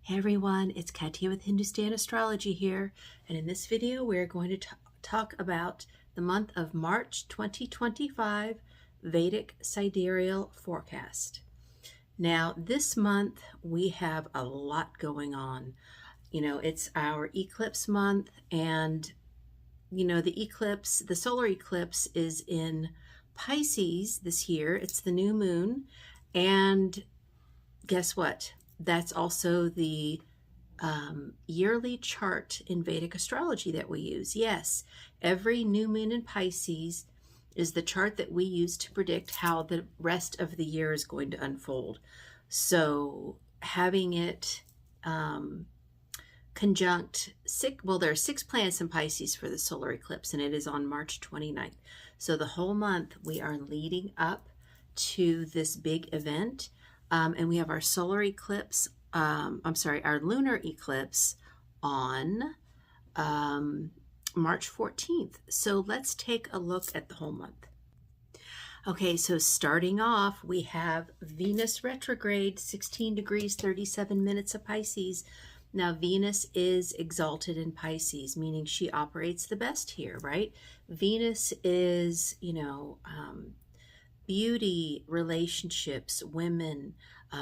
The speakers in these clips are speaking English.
Hey everyone, it's Katya with Hindustan Astrology here, and in this video we're going to talk about the month of March 2025 Vedic Sidereal forecast. Now this month we have a lot going on. It's our eclipse month, and the solar eclipse is in Pisces this year. It's the new moon, and guess what? That's also the yearly chart in Vedic astrology that we use. Yes, every new moon in Pisces is the chart that we use to predict how the rest of the year is going to unfold. So having it conjunct there are 6 planets in Pisces for the solar eclipse, and it is on March 29th. So the whole month we are leading up to this big event. And we have our solar eclipse, our lunar eclipse on March 14th. So let's take a look at the whole month. Okay, so starting off, we have Venus retrograde, 16 degrees, 37 minutes of Pisces. Now, Venus is exalted in Pisces, meaning she operates the best here, right? Venus is, beauty, relationships, women.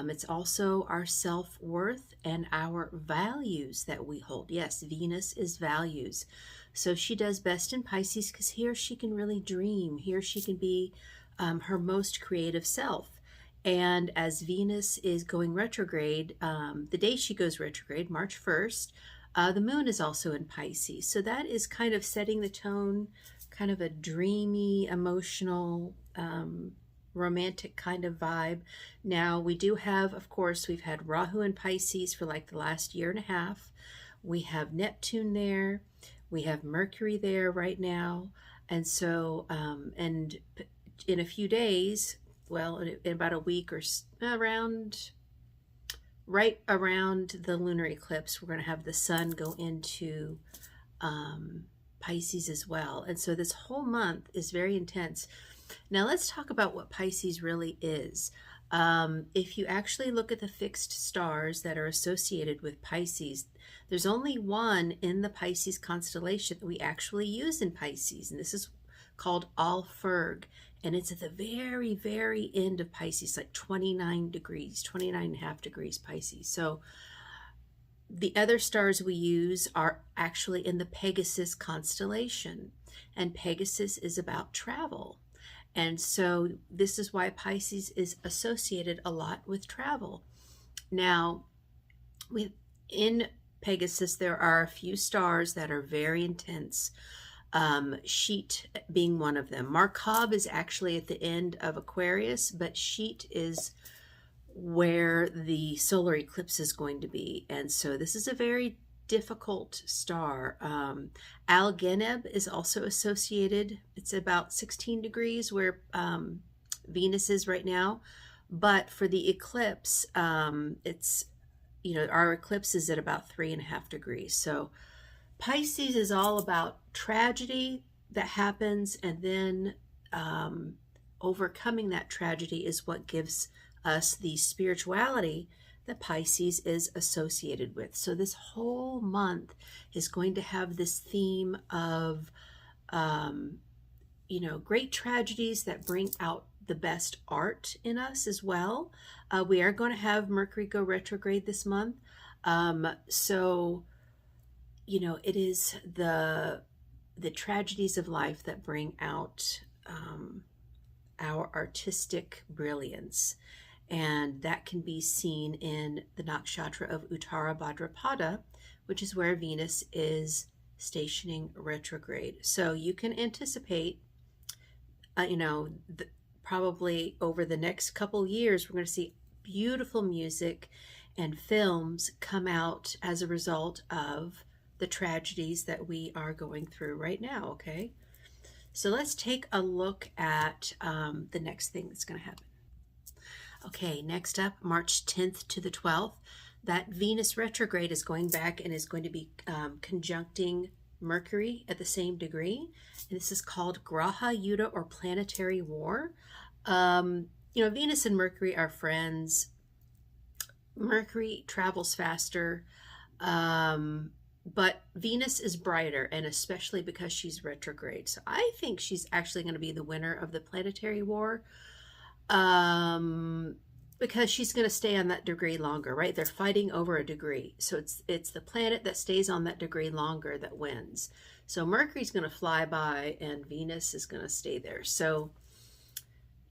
It's also our self-worth and our values that we hold. Yes, Venus is values. So she does best in Pisces because here she can really dream. Here she can be her most creative self. And as Venus is going retrograde, the day she goes retrograde, March 1st, the moon is also in Pisces. So that is kind of setting the tone, kind of a dreamy, emotional, romantic kind of vibe. Now we do have, of course, we've had Rahu in Pisces for like the last year and a half. We have Neptune there. We have Mercury there right now. And so, and in a few days, well, in about a week or right around the lunar eclipse, we're going to have the sun go into Pisces as well. And so this whole month is very intense. Now let's talk about what Pisces really is. If you actually look at the fixed stars that are associated with Pisces, there's only one in the Pisces constellation that we actually use in Pisces, and this is called Alfurg, and it's at the very, very end of Pisces, like 29 and a half degrees Pisces. So the other stars we use are actually in the Pegasus constellation, and Pegasus is about travel. And so this is why Pisces is associated a lot with travel. Now, in Pegasus, there are a few stars that are very intense. Sheet being one of them. Markab is actually at the end of Aquarius, but Sheet is where the solar eclipse is going to be. And so this is a very difficult star. Algenib is also associated. It's about 16 degrees where Venus is right now. But for the eclipse, it's, our eclipse is at about 3.5 degrees. So Pisces is all about tragedy that happens, and then overcoming that tragedy is what gives us the spirituality that Pisces is associated with. So this whole month is going to have this theme of, great tragedies that bring out the best art in us as well. We are going to have Mercury go retrograde this month. So, it is the tragedies of life that bring out our artistic brilliance. And that can be seen in the nakshatra of Uttara Bhadrapada, which is where Venus is stationing retrograde. So you can anticipate, probably over the next couple years, we're going to see beautiful music and films come out as a result of the tragedies that we are going through right now, okay? So let's take a look at the next thing that's going to happen. Okay, next up, March 10th to the 12th, that Venus retrograde is going back and is going to be conjuncting Mercury at the same degree. And this is called Graha Yuddha, or planetary war. Venus and Mercury are friends. Mercury travels faster, but Venus is brighter, and especially because she's retrograde. So I think she's actually going to be the winner of the planetary war, um, because she's going to stay on that degree longer, right? They're fighting over a degree, so it's the planet that stays on that degree longer that wins. So Mercury's going to fly by, and Venus is going to stay there. So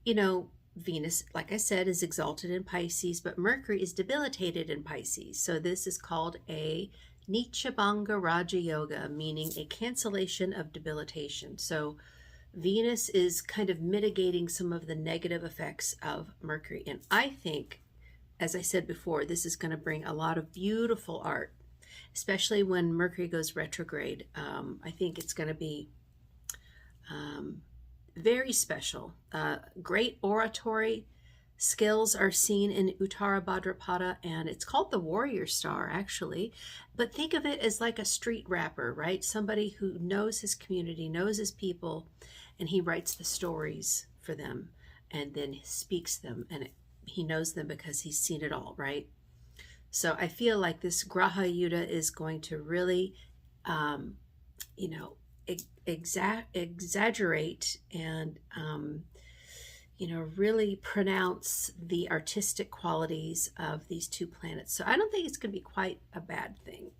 you know, Venus, like I said, is exalted in Pisces, but Mercury is debilitated in Pisces. So this is called a Nichabanga Raja Yoga, meaning a cancellation of debilitation. So Venus is kind of mitigating some of the negative effects of Mercury. And I think, as I said before, this is going to bring a lot of beautiful art, especially when Mercury goes retrograde. I think it's going to be um, very special. Great oratory skills are seen in Uttara Bhadrapada, and it's called the warrior star, actually. But think of it as like a street rapper, right? Somebody who knows his community, knows his people, and he writes the stories for them and then speaks them, and he knows them because he's seen it all, right? So I feel like this Graha Yuddha is going to really, um, you know, exaggerate and really pronounce the artistic qualities of these two planets. So I don't think it's going to be quite a bad thing.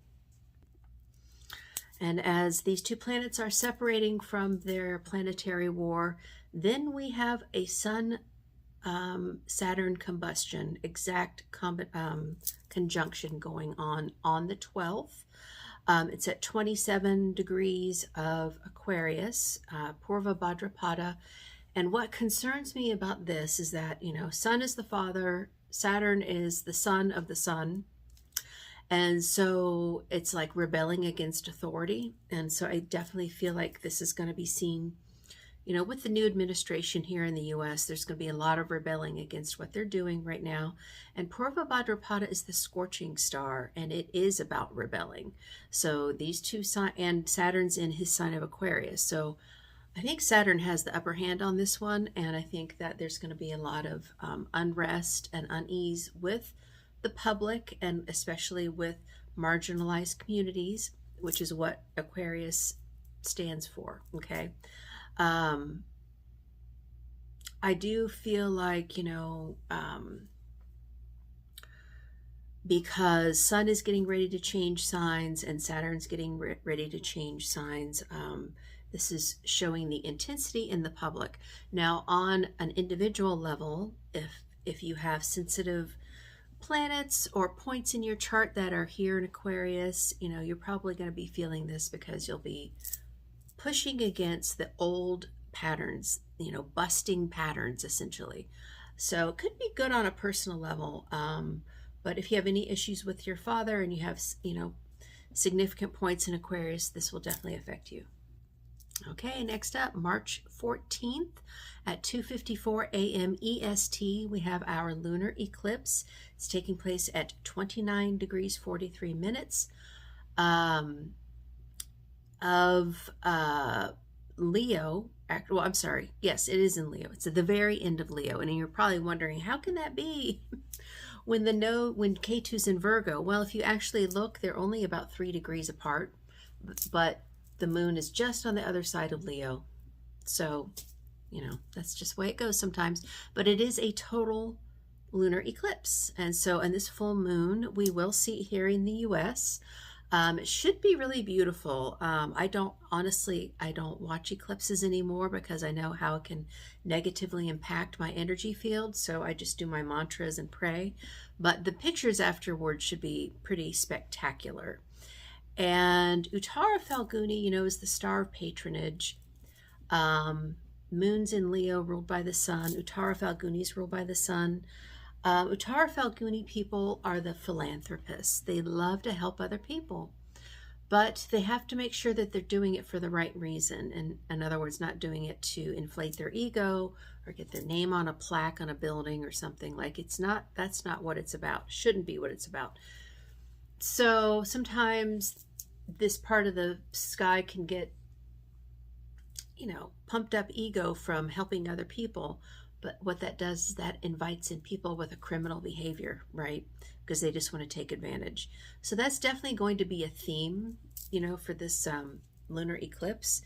And as these two planets are separating from their planetary war, then we have a Sun Saturn combustion, conjunction going on the 12th. It's at 27 degrees of Aquarius, Purva Bhadrapada. And what concerns me about this is that, Sun is the father, Saturn is the son of the sun. And so it's like rebelling against authority. And so I definitely feel like this is going to be seen, with the new administration here in the US, there's going to be a lot of rebelling against what they're doing right now. And Purva Bhadrapada is the scorching star, and it is about rebelling. So these two, and Saturn's in his sign of Aquarius. So I think Saturn has the upper hand on this one, and I think that there's going to be a lot of unrest and unease with the public, and especially with marginalized communities, which is what Aquarius stands for, okay? I do feel like, because Sun is getting ready to change signs and Saturn's getting ready to change signs, this is showing the intensity in the public. Now, on an individual level, if you have sensitive planets or points in your chart that are here in Aquarius, you're probably going to be feeling this because you'll be pushing against the old patterns, busting patterns essentially. So it could be good on a personal level. But if you have any issues with your father and you have, significant points in Aquarius, this will definitely affect you. Okay, next up, March 14th at 2:54 a.m. EST, we have our lunar eclipse. It's taking place at 29 degrees 43 minutes of Leo. Well, I'm sorry. Yes, it is in Leo. It's at the very end of Leo. And you're probably wondering, how can that be when Ketu's in Virgo? Well, if you actually look, they're only about 3 degrees apart, but the moon is just on the other side of Leo. So, that's just the way it goes sometimes. But it is a total lunar eclipse. And so, in this full moon, we will see here in the US. It should be really beautiful. I don't watch eclipses anymore because I know how it can negatively impact my energy field. So I just do my mantras and pray. But the pictures afterwards should be pretty spectacular. And Uttara Falguni, is the star of patronage. Moon's in Leo, ruled by the sun. Uttara Falguni is ruled by the sun. Uttara Falguni people are the philanthropists. They love to help other people, but they have to make sure that they're doing it for the right reason. And in other words, not doing it to inflate their ego or get their name on a plaque on a building or something. Like that's not what it's about. Shouldn't be what it's about. So sometimes this part of the sky can get, pumped up ego from helping other people. But what that does is that invites in people with a criminal behavior, right? Because they just want to take advantage. So that's definitely going to be a theme, for this lunar eclipse.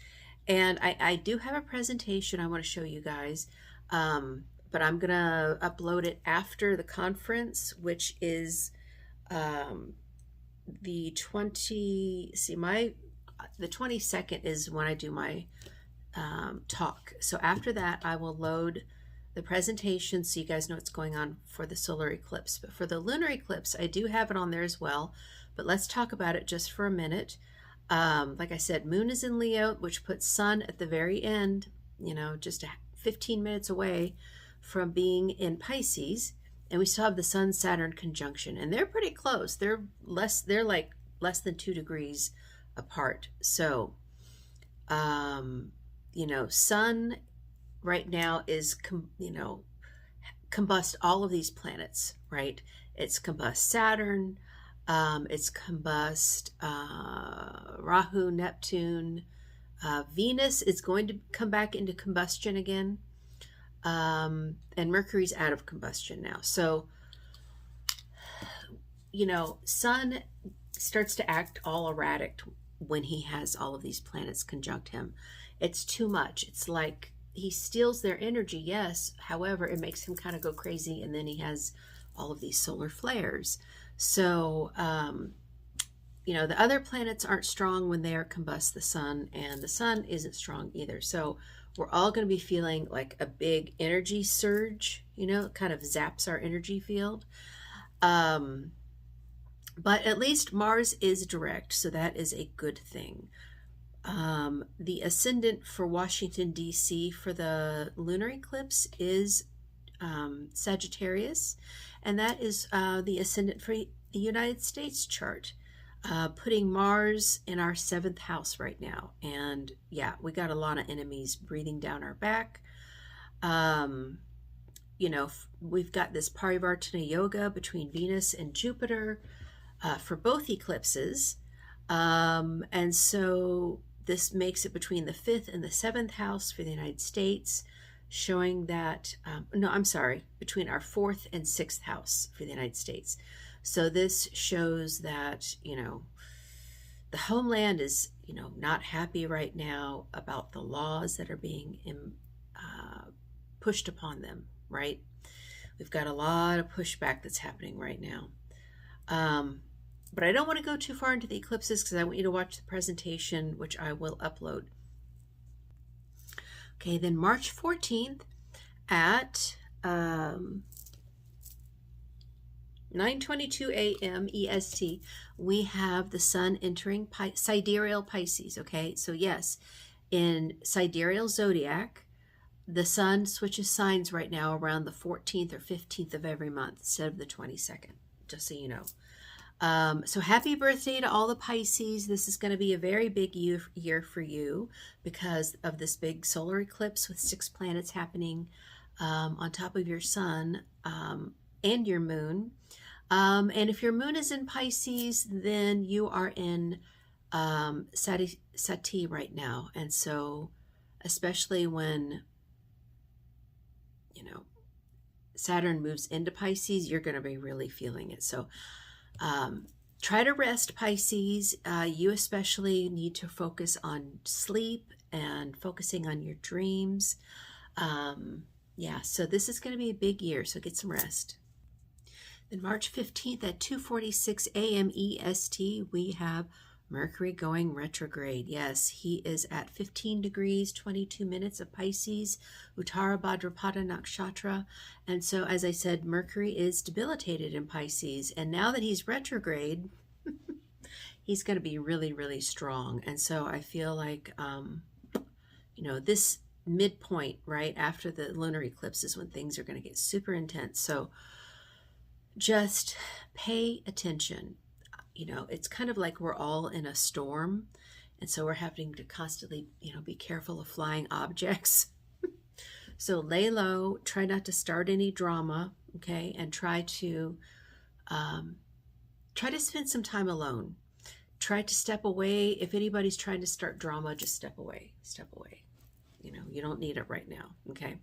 And I do have a presentation I want to show you guys, but I'm going to upload it after the conference, which is the 22nd is when I do my talk. So after that, I will load the presentation so you guys know what's going on for the solar eclipse. But for the lunar eclipse, I do have it on there as well. But let's talk about it just for a minute. Like I said, moon is in Leo, which puts sun at the very end, just 15 minutes away from being in Pisces. And we still have the Sun-Saturn conjunction, and they're pretty close. They're like less than 2 degrees apart. So, Sun right now is, combust all of these planets, right? It's combust Saturn, it's combust Rahu, Neptune, Venus is going to come back into combustion again, and Mercury's out of combustion now. So, Sun starts to act all erratic when he has all of these planets conjunct him. It's too much. It's like he steals their energy, yes. However, it makes him kind of go crazy, and then he has all of these solar flares. So, the other planets aren't strong when they are combust the sun, and the sun isn't strong either. So we're all going to be feeling like a big energy surge, kind of zaps our energy field. But at least Mars is direct, so that is a good thing. The ascendant for Washington, D.C. for the lunar eclipse is Sagittarius, and that is the ascendant for the United States chart, putting Mars in our 7th house right now. And yeah, we got a lot of enemies breathing down our back. We've got this Parivartana Yoga between Venus and Jupiter for both eclipses. And so this makes it between the 5th and the 7th house for the United States, showing that, between our 4th and 6th house for the United States. So this shows that, the homeland is, not happy right now about the laws that are being pushed upon them, right? We've got a lot of pushback that's happening right now. But I don't want to go too far into the eclipses because I want you to watch the presentation, which I will upload. Okay, then March 14th at 9:22 a.m. EST, we have the sun entering Sidereal Pisces, okay? So yes, in Sidereal Zodiac, the sun switches signs right now around the 14th or 15th of every month instead of the 22nd, just so you know. So happy birthday to all the Pisces. This is going to be a very big year for you because of this big solar eclipse with 6 planets happening on top of your sun and your moon. And if your moon is in Pisces, then you are in Sati right now. And so especially when, Saturn moves into Pisces, you're going to be really feeling it. So try to rest, Pisces. You especially need to focus on sleep and focusing on your dreams. So this is going to be a big year, so get some rest. Then March 15th at 2:46 a.m. EST, we have Mercury going retrograde. Yes, he is at 15 degrees, 22 minutes of Pisces, Uttara Bhadrapada Nakshatra. And so, as I said, Mercury is debilitated in Pisces. And now that he's retrograde, he's going to be really, really strong. And so I feel like, this midpoint, right after the lunar eclipse is when things are going to get super intense. So just pay attention. It's kind of like we're all in a storm, and so we're having to constantly, be careful of flying objects. So lay low, try not to start any drama, okay, and try to spend some time alone. Try to step away. If anybody's trying to start drama, just step away. Step away. You don't need it right now, okay?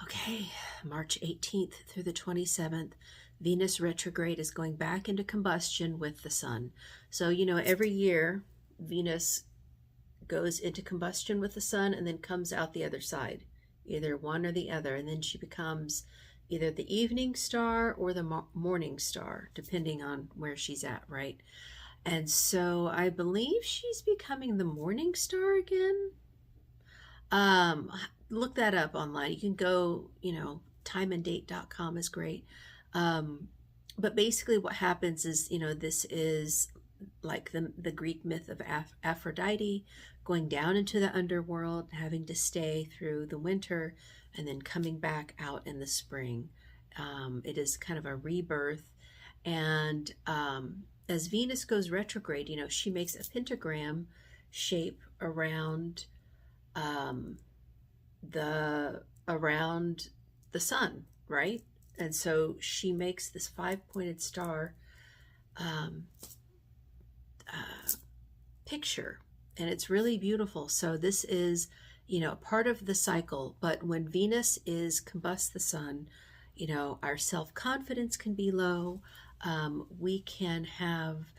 Okay, March 18th through the 27th, Venus retrograde is going back into combustion with the sun. So, every year Venus goes into combustion with the sun and then comes out the other side, either one or the other. And then she becomes either the evening star or the morning star, depending on where she's at, right? And so I believe she's becoming the morning star again. Um, Look that up online. You can go, timeanddate.com is great. Um, but basically what happens is, this is like the Greek myth of Aphrodite going down into the underworld, having to stay through the winter, and then coming back out in the spring. It is kind of a rebirth. And as Venus goes retrograde, she makes a pentagram shape around um, around the sun, right? And so she makes this five-pointed star um, picture, and it's really beautiful. So this is, part of the cycle. But when Venus is combust the sun, our self-confidence can be low. We can have,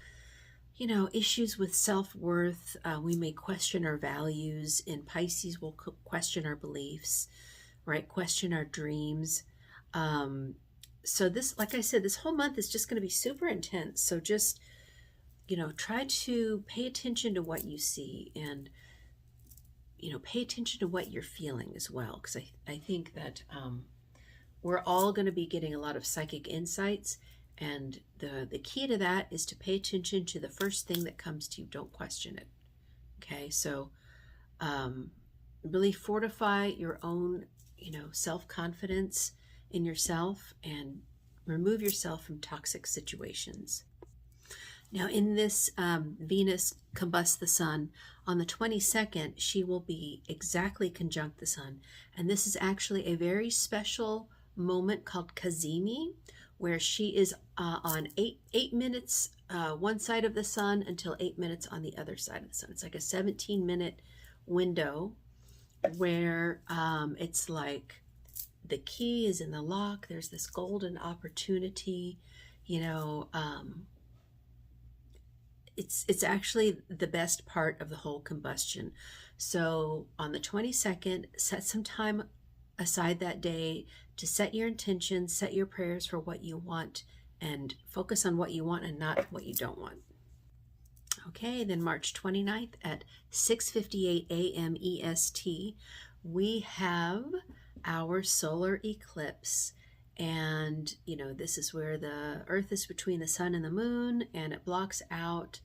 issues with self-worth. We may question our values. In Pisces, we'll question our beliefs, right? Question our dreams. So this, like I said, this whole month is just going to be super intense. So just, try to pay attention to what you see, and, pay attention to what you're feeling as well. Because I think that we're all going to be getting a lot of psychic insights. And the key to that is to pay attention to the first thing that comes to you. Don't question it. Okay, so really fortify your own, self-confidence in yourself, and remove yourself from toxic situations. Now, in this Venus combusts the sun, on the 22nd, she will be exactly conjunct the sun. And this is actually a very special moment called Kazemi, where she is on 8 minutes one side of the sun until 8 minutes on the other side of the sun. It's like a 17-minute window where it's like the key is in the lock. There's this golden opportunity, it's actually the best part of the whole combustion. So on the 22nd, set some time aside that day to set your intentions, set your prayers for what you want, and focus on what you want and not what you don't want. Okay, then March 29th at 6:58 a.m. EST, we have our solar eclipse. And, this is where the Earth is between the sun and the moon, and it blocks out,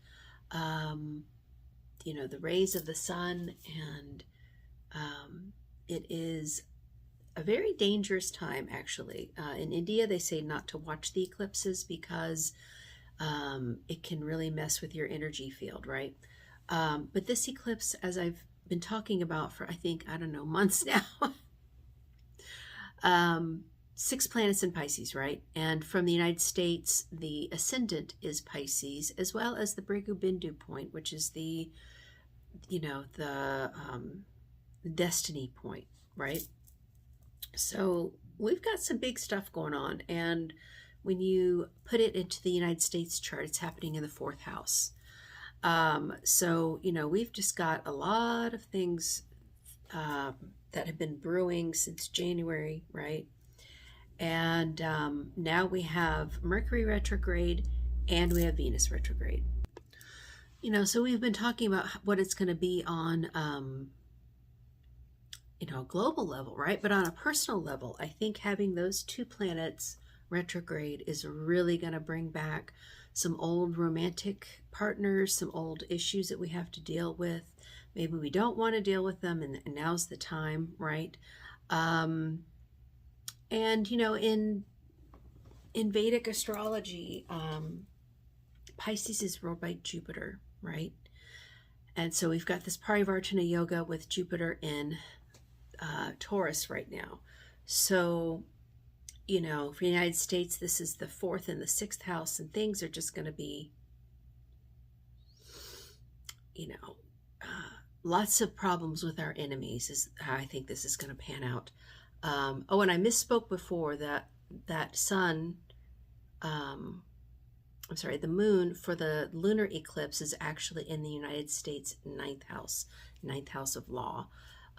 the rays of the sun. And it is a very dangerous time, actually. In India, they say not to watch the eclipses because it can really mess with your energy field, right? But this eclipse, as I've been talking about for, I think, months now, 6 planets in Pisces, right? And from the United States, the ascendant is Pisces, as well as the Brigu Bindu point, which is the destiny point, right? So we've got some big stuff going on. And when you put it into the United States chart, it's happening in the 4th house. So, we've just got a lot of things that have been brewing since January, right? And now we have Mercury retrograde and we have Venus retrograde. So we've been talking about what it's going to be on, a global level, right? But on a personal level, I think having those 2 planets retrograde is really going to bring back some old romantic partners, some old issues that we have to deal with. Maybe we don't want to deal with them, and now's the time, right? And in Vedic astrology, Pisces is ruled by Jupiter, right? And so we've got this Parivartana yoga with Jupiter in Taurus right now. So, for the United States, this is the 4th and the 6th house, and things are just going to be, lots of problems with our enemies is how I think this is going to pan out. Oh, and I misspoke before that sun, um, I'm sorry, the moon for the lunar eclipse is actually in the United States ninth house of law.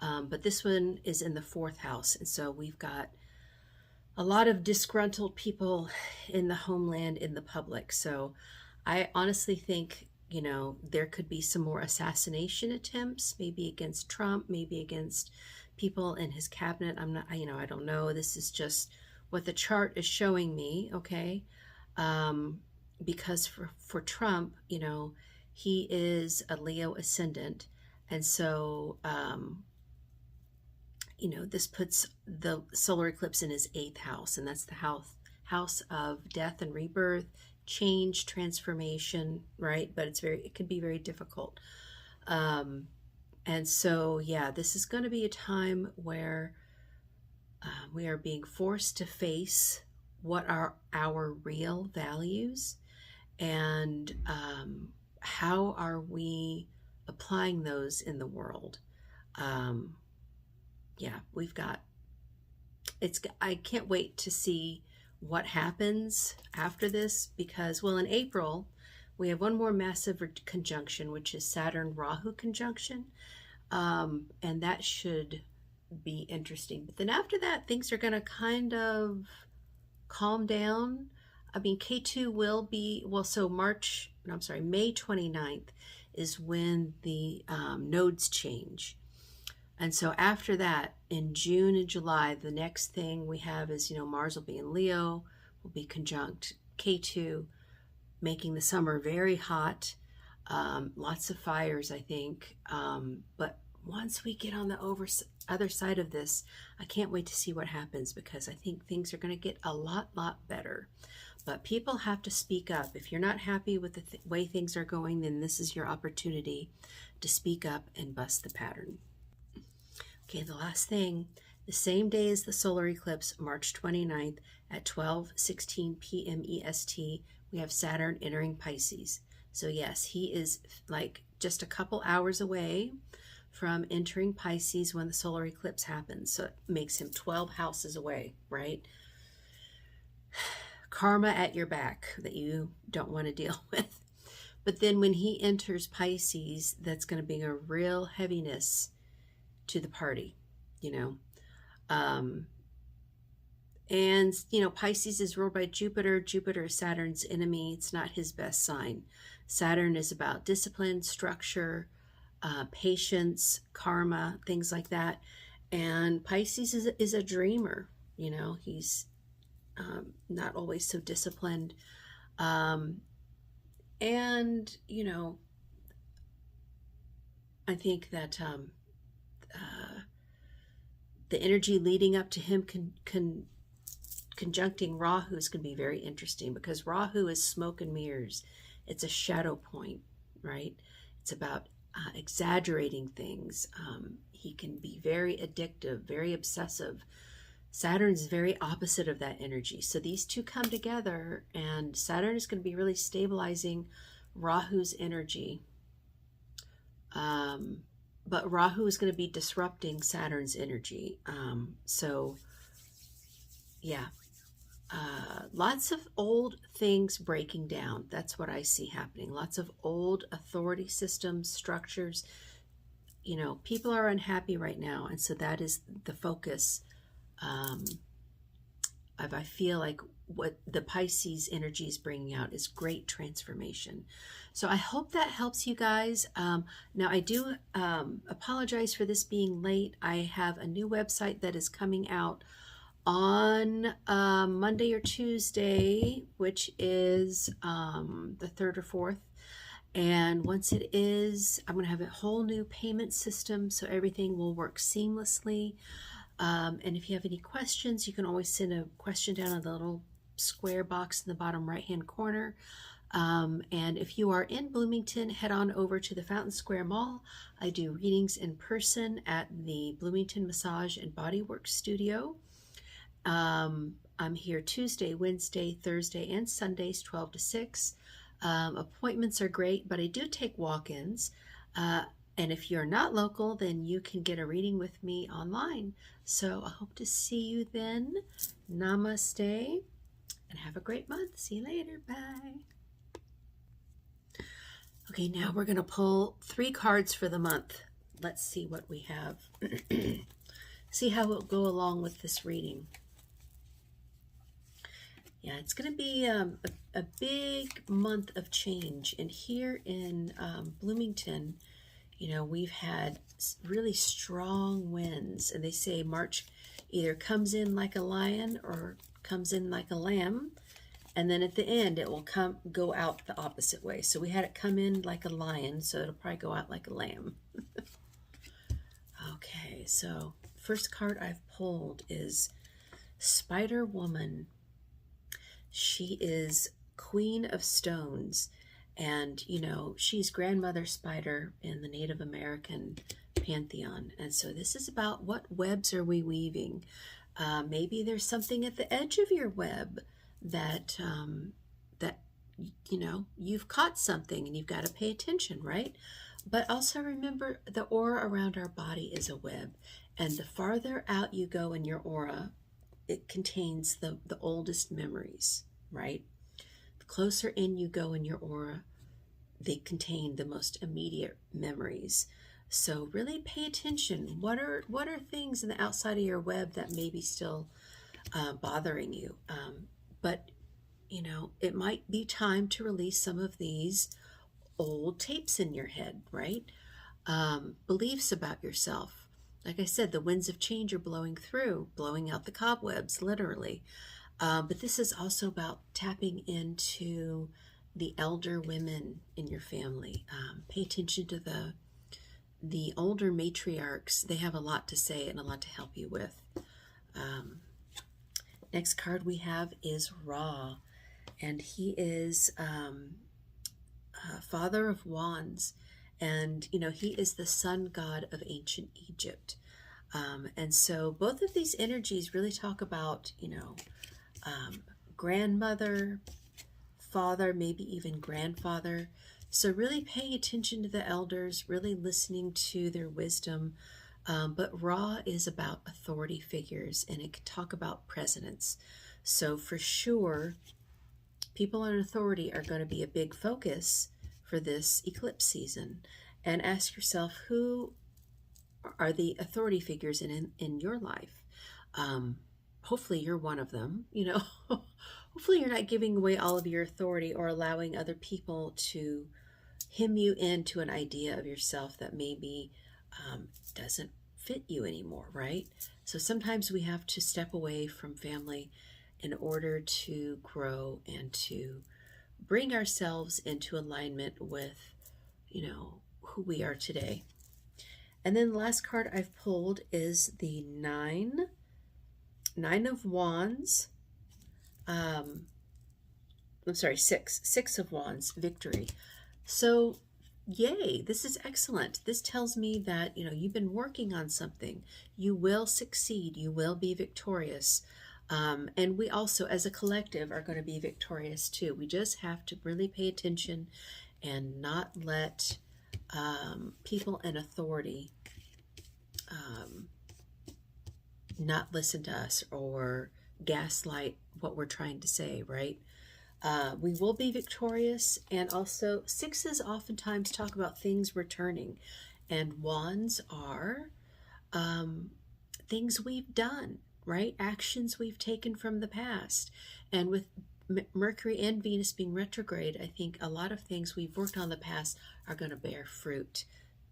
But this one is in the fourth house. And so we've got a lot of disgruntled people in the homeland, in the public. So I honestly think, there could be some more assassination attempts, maybe against Trump, maybe against people in his cabinet. I'm not, I don't know. This is just what the chart is showing me, okay? Um, because for Trump, he is a Leo ascendant. And so, this puts the solar eclipse in his eighth house, and that's the house of death and rebirth, change, transformation, right? But it can be very difficult. And so, yeah, this is going to be a time where we are being forced to face what are our real values, and how are we applying those in the world. Yeah, I can't wait to see what happens after this, because, well, in April, we have one more massive conjunction, which is Saturn Rahu conjunction. And that should be interesting. But then after that, things are going to kind of calm down. I mean, K2 will be, well, so May 29th is when the nodes change. And so after that, in June and July, the next thing we have is, Mars will be in Leo, will be conjunct K2, making the summer very hot. Lots of fires, I think. But once we get on the other side of this, I can't wait to see what happens, because I think things are going to get a lot better. But people have to speak up. If you're not happy with the way things are going, then this is your opportunity to speak up and bust the pattern. Okay, the last thing, the same day as the solar eclipse, March 29th at 12:16 p.m. EST, we have Saturn entering Pisces. So yes, he is like just a couple hours away from entering Pisces when the solar eclipse happens. So it makes him 12 houses away, right? Karma at your back that you don't want to deal with. But then when he enters Pisces, that's going to bring a real heaviness to the party, and Pisces is ruled by Jupiter. Jupiter is Saturn's enemy. It's not his best sign. Saturn is about discipline, structure, patience, karma, things like that. And Pisces is a dreamer. He's not always so disciplined. And I think that the energy leading up to him conjuncting Rahu is going to be very interesting, because Rahu is smoke and mirrors. It's a shadow point, right? It's about exaggerating things. He can be very addictive, very obsessive. Saturn's very opposite of that energy. So these two come together, and Saturn is going to be really stabilizing Rahu's energy. But Rahu is going to be disrupting Saturn's energy. Lots of old things breaking down. That's what I see happening. Lots of old authority systems, structures. People are unhappy right now, and so that is the focus. I feel like what the Pisces energy is bringing out is great transformation. So I hope that helps you guys. Now I do apologize for this being late. I have a new website that is coming out on Monday or Tuesday, which is the 3rd or 4th. And once it is, I'm going to have a whole new payment system, so everything will work seamlessly. And if you have any questions, you can always send a question down in the little square box in the bottom right-hand corner. And if you are in Bloomington, head on over to the Fountain Square Mall. I do readings in person at the Bloomington Massage and Bodywork Studio. I'm here Tuesday, Wednesday, Thursday, and Sundays, 12 to 6. Appointments are great, but I do take walk-ins. And if you're not local, then you can get a reading with me online. So I hope to see you then. Namaste and have a great month. See you later. Bye. Okay, now we're going to pull 3 cards for the month. Let's see what we have. See how it'll go along with this reading. Yeah, it's going to be a big month of change. And here in Bloomington, you know, we've had really strong winds. And they say March either comes in like a lion or comes in like a lamb. And then at the end, it will go out the opposite way. So we had it come in like a lion, so it'll probably go out like a lamb. Okay, so first card I've pulled is Spider Woman. She is Queen of Stones. And, you know, she's Grandmother Spider in the Native American pantheon. And so this is about what webs are we weaving. Maybe there's something at the edge of your web that you know, you've caught something and you've got to pay attention, right? But also remember, the aura around our body is a web, and the farther out you go in your aura, it contains the oldest memories, right? The closer in you go in your aura, they contain the most immediate memories. So really pay attention. What are things in the outside of your web that may be still bothering you? But, you know, it might be time to release some of these old tapes in your head, right? Beliefs about yourself. Like I said, the winds of change are blowing through, blowing out the cobwebs, literally. But this is also about tapping into the elder women in your family. Pay attention to the older matriarchs. They have a lot to say and a lot to help you with. Next card we have is Ra, and he is Father of Wands, and you know, he is the sun god of ancient Egypt. And so both of these energies really talk about, you know, grandmother, father, maybe even grandfather. So really paying attention to the elders, really listening to their wisdom. But Ra is about authority figures, and it can talk about presidents. So for sure, people in authority are going to be a big focus for this eclipse season. And ask yourself, who are the authority figures in your life? Hopefully you're one of them. You know, hopefully you're not giving away all of your authority or allowing other people to hem you into an idea of yourself that maybe doesn't fit you anymore, right? So sometimes we have to step away from family in order to grow and to bring ourselves into alignment with, you know, who we are today. And then the last card I've pulled is the Nine of Wands. I'm sorry, Six of Wands, victory. So yay, this is excellent. This tells me that, you know, you've been working on something. You will succeed. You will be victorious. And we also, as a collective, are going to be victorious too. We just have to really pay attention and not let people in authority not listen to us or gaslight what we're trying to say, right? We will be victorious. And also, sixes oftentimes talk about things returning, and wands are things we've done, right? Actions we've taken from the past. And with Mercury and Venus being retrograde, I think a lot of things we've worked on in the past are going to bear fruit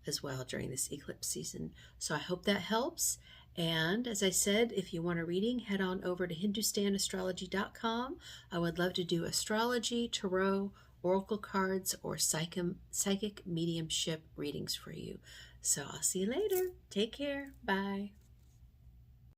as well during this eclipse season. So I hope that helps. And as I said, if you want a reading, head on over to HindustanAstrology.com. I would love to do astrology, tarot, oracle cards, or psychic mediumship readings for you. So I'll see you later. Take care. Bye.